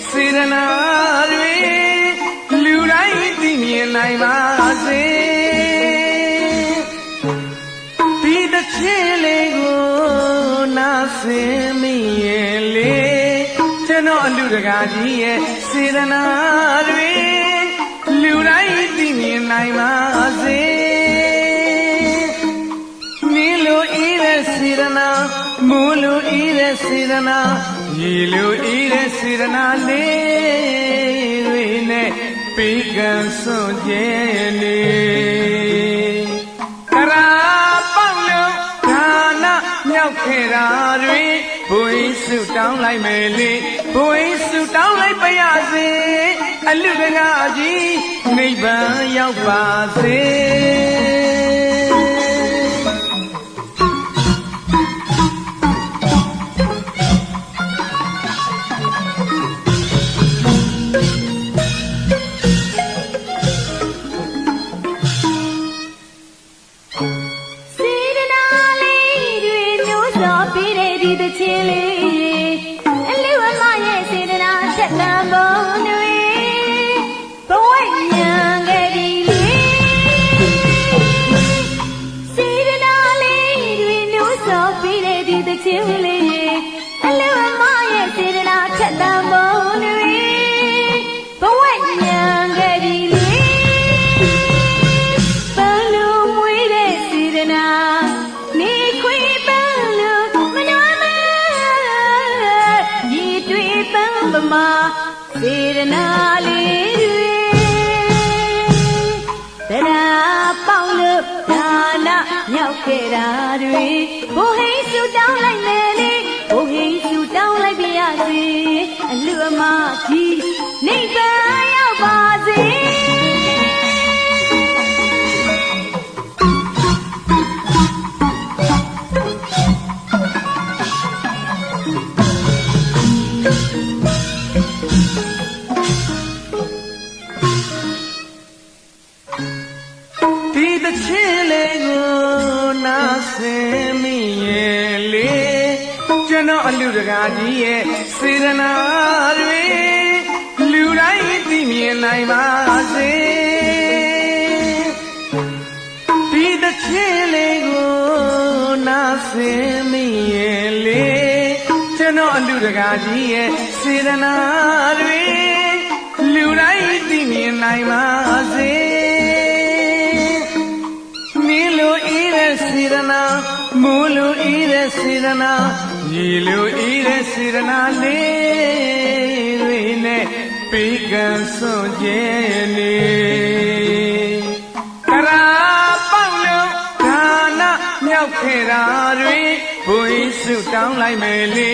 စေတနာတွေလူတိုင်းသိမြင်နိုင်ပါစေဒီတစ်ချင်းလေးကိုနာဆင်မိရဲ့လေကျွန်တော်အလူတကာကြီးရဲ့စေတနာတွေလူတိုင်းသိမြင်နိုင်ပါစေနီလိုဤတဲ့စေတနာမိုးလိုဤတဲ့စေတနာရေလိုဤတဲ့စေတနာလေးတွေနဲ့ပေးကံစွန့်ကြဲနေကရာပေါက်လို့ဒါနမြောက်ခဲ့တာတွေဘုရားဆုတောင်းလိုက်မယ်လေဘုရားဆုတောင်းလိုက်ပါရစေအလူတကာကြီးနိဗ္ဗာန်ရောက်ပါစေthe chili, and live on my head, sit and I set them on the way. But when young Eddie, sit and I lead, we know so be ready the chili, and live on my head, sit and I set them on the way. But when young Eddie, balloon with it, sit and I. Sedana le Tera Paulo Dana Nyao Kera Dui Bo Hei Su Down like Meli Bo Hei Su Down like Biasi and Lua Ma Ji Neighbor Yao Baziကျွန်တော်အလူတကာကြီးရဲ့စေတနာတွေလူတိုင်းသိမြင်နိုင်ပါစေဒီတစ်ချင်းလေးကိုနာဆင်မိရဲ့လေကျွန်တော်အလူတကာကြီးရဲ့စေတနာတွေလူတိုင်းသိမြင်နိုင်ပါစေနီလိုဤတဲ့စေတနာမိုးလိုဤတဲ့စေတနာရေလိုဤတဲ့စေတနာလေးတွေနဲ့ပေးကံစွန့်ကြဲနေကရာပေါက်လို့ဒါနမြောက်ခဲ့တာတွေဘုရားဆုတောင်းလိုက်မယ်လေ